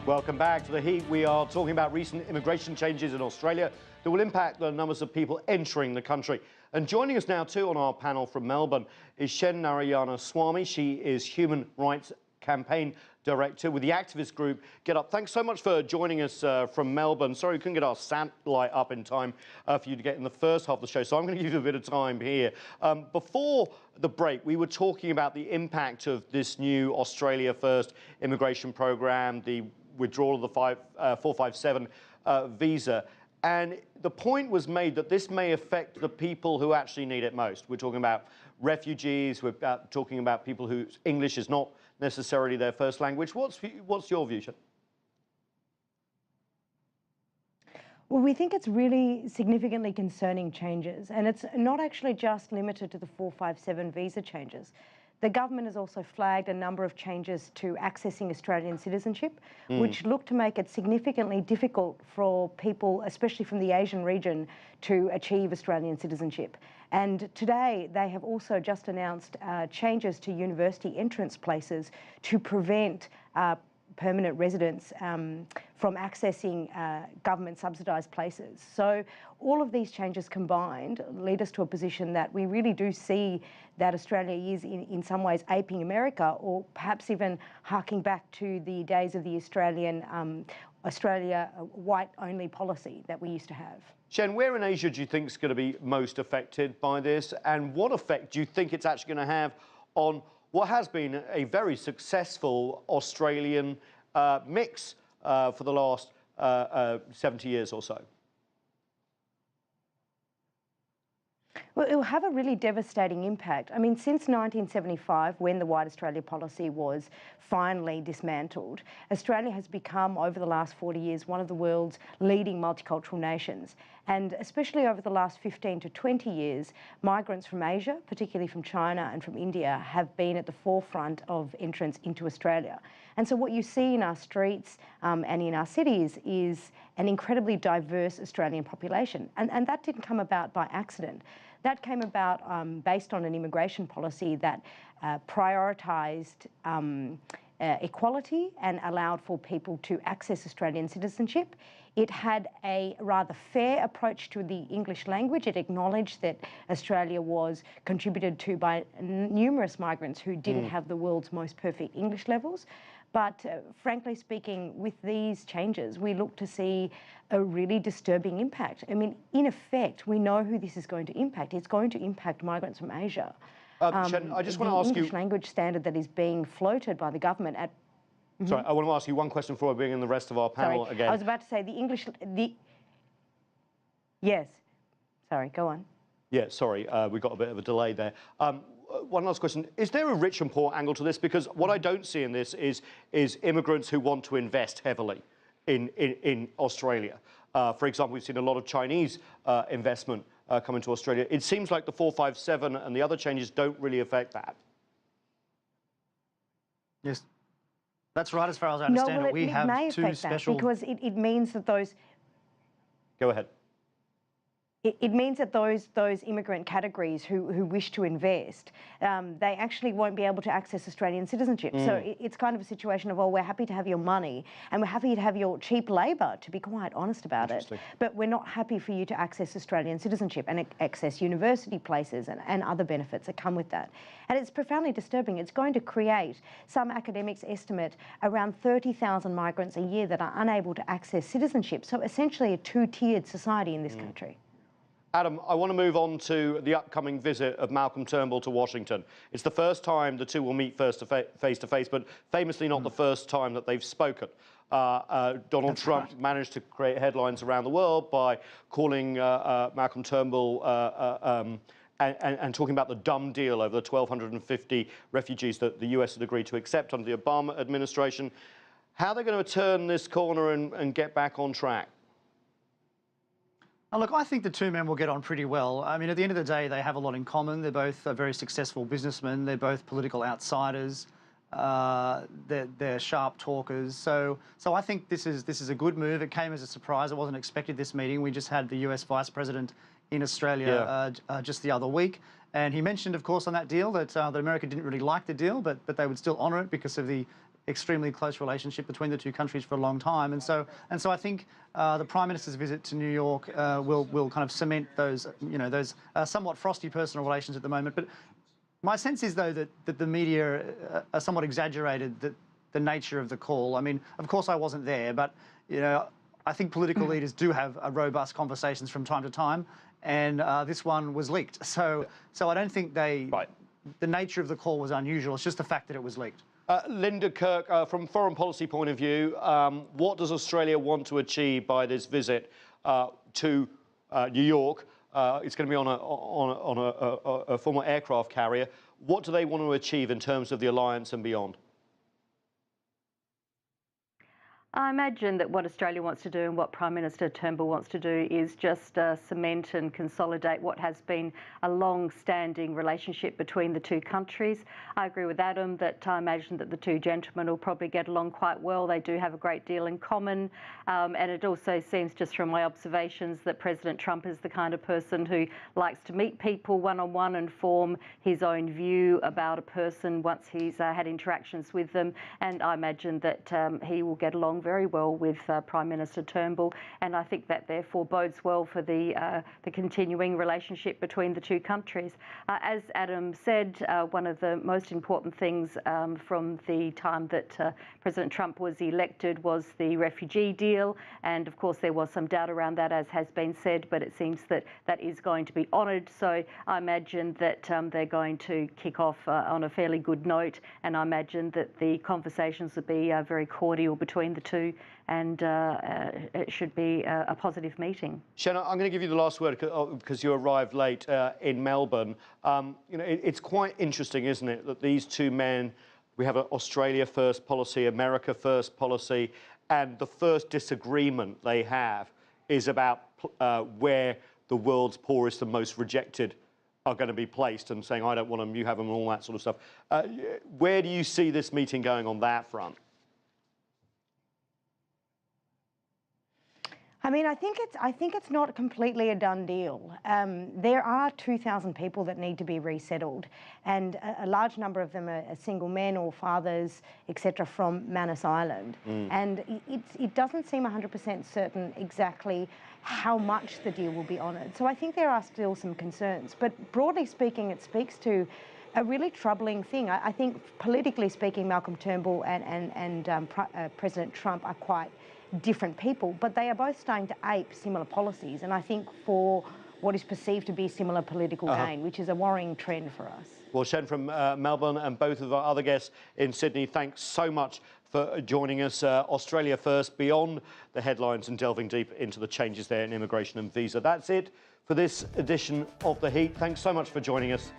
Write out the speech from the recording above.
Welcome back to The Heat. We are talking about recent immigration changes in Australia that will impact the numbers of people entering the country. And joining us now too on our panel from Melbourne is Shen Narayanasamy. She is Human Rights Campaign Director with the activist group GetUp. Thanks so much for joining us from Melbourne. Sorry we couldn't get our satellite up in time for you to get in the first half of the show, so I'm going to give you a bit of time here. Before the break, we were talking about the impact of this new Australia First immigration program, the withdrawal of the 457 visa. And the point was made that this may affect the people who actually need it most. We're talking about refugees, we're talking about people whose English is not necessarily their first language. What's your view, Shen? Well, we think it's really significantly concerning changes, and it's not actually just limited to the 457 visa changes. The government has also flagged a number of changes to accessing Australian citizenship, which look to make it significantly difficult for people, especially from the Asian region, to achieve Australian citizenship. And today they have also just announced changes to university entrance places to prevent permanent residents from accessing government subsidised places. So all of these changes combined lead us to a position that we really do see that Australia is in some ways aping America, or perhaps even harking back to the days of the Australia white-only policy that we used to have. Shen, where in Asia do you think is going to be most affected by this, and what effect do you think it's actually going to have on what has been a very successful Australian mix for the last 70 years or so? Well, it will have a really devastating impact. I mean, since 1975, when the White Australia policy was finally dismantled, Australia has become, over the last 40 years, one of the world's leading multicultural nations. And especially over the last 15 to 20 years, migrants from Asia, particularly from China and from India, have been at the forefront of entrance into Australia. And so what you see in our streets and in our cities is an incredibly diverse Australian population. And that didn't come about by accident. That came about based on an immigration policy that prioritised equality and allowed for people to access Australian citizenship. It had a rather fair approach to the English language. It acknowledged that Australia was contributed to by numerous migrants who didn't have the world's most perfect English levels. But frankly speaking, with these changes, we look to see a really disturbing impact. I mean, in effect, we know who this is going to impact. It's going to impact migrants from Asia. Shen, I just want to ask you... The English language standard that is being floated by the government at... Sorry, I want to ask you one question before I bring in the rest of our panel again. I was about to say Yes. Sorry, go on. Yeah, sorry, we got a bit of a delay there. One last question. Is there a rich and poor angle to this? Because what I don't see in this is immigrants who want to invest heavily in Australia. For example, we've seen a lot of Chinese investment come into Australia. It seems like the 457 and the other changes don't really affect that. Yes, that's right, as far as I understand it. We have two special... Because it means that those... Go ahead. It means that those immigrant categories who wish to invest, they actually won't be able to access Australian citizenship. So it's kind of a situation of, well, we're happy to have your money and we're happy to have your cheap labour, to be quite honest about it, but we're not happy for you to access Australian citizenship and access university places and other benefits that come with that. And it's profoundly disturbing. It's going to create, some academics estimate, around 30,000 migrants a year that are unable to access citizenship. So essentially a two-tiered society in this country. Adam, I want to move on to the upcoming visit of Malcolm Turnbull to Washington. It's the first time the two will meet face to face, but famously not the first time that they've spoken. Donald Trump managed to create headlines around the world by calling Malcolm Turnbull and talking about the dumb deal over the 1,250 refugees that the US had agreed to accept under the Obama administration. How are they going to turn this corner and get back on track? Look, I think the two men will get on pretty well. I mean, at the end of the day, they have a lot in common. They're both very successful businessmen. They're both political outsiders. They're sharp talkers. So I think this is a good move. It came as a surprise. I wasn't expecting this meeting. We just had the US Vice President in Australia just the other week. And he mentioned, of course, on that deal that America didn't really like the deal, but they would still honour it because of the extremely close relationship between the two countries for a long time, and so I think the Prime Minister's visit to New York will kind of cement those those somewhat frosty personal relations at the moment. But my sense is, though, that the media are somewhat exaggerated the nature of the call. I mean, of course, I wasn't there, but I think political leaders do have robust conversations from time to time, and this one was leaked. So I don't think the nature of the call was unusual. It's just the fact that it was leaked. Linda, Kirk, from a foreign policy point of view, what does Australia want to achieve by this visit to New York? It's going to be on a former aircraft carrier. What do they want to achieve in terms of the alliance and beyond? I imagine that what Australia wants to do and what Prime Minister Turnbull wants to do is just cement and consolidate what has been a long-standing relationship between the two countries. I agree with Adam that I imagine that the two gentlemen will probably get along quite well. They do have a great deal in common. And it also seems, just from my observations, that President Trump is the kind of person who likes to meet people one-on-one and form his own view about a person once he's had interactions with them. And I imagine that he will get along very well with Prime Minister Turnbull, and I think that therefore bodes well for the continuing relationship between the two countries. As Adam said, one of the most important things from the time that President Trump was elected was the refugee deal, and of course there was some doubt around that, as has been said, but it seems that that is going to be honoured. So I imagine that they're going to kick off on a fairly good note, and I imagine that the conversations will be very cordial between the two, and it should be a positive meeting. Shen, I'm going to give you the last word because you arrived late in Melbourne. It's quite interesting, isn't it, that these two men, we have an Australia first policy, America first policy, and the first disagreement they have is about where the world's poorest and most rejected are going to be placed, and saying, I don't want them, you have them, and all that sort of stuff. Where do you see this meeting going on that front? I mean, I think it's not completely a done deal. There are 2,000 people that need to be resettled, and a large number of them are single men or fathers, etc., from Manus Island. And it doesn't seem 100% certain exactly how much the deal will be honoured. So I think there are still some concerns. But broadly speaking, it speaks to a really troubling thing. I think politically speaking, Malcolm Turnbull and President Trump are quite different people, but they are both starting to ape similar policies, and I think for what is perceived to be similar political gain, which is a worrying trend for us. Well, Shen from Melbourne and both of our other guests in Sydney, thanks so much for joining us. Australia first, beyond the headlines and delving deep into the changes there in immigration and visa. That's it for this edition of The Heat. Thanks so much for joining us.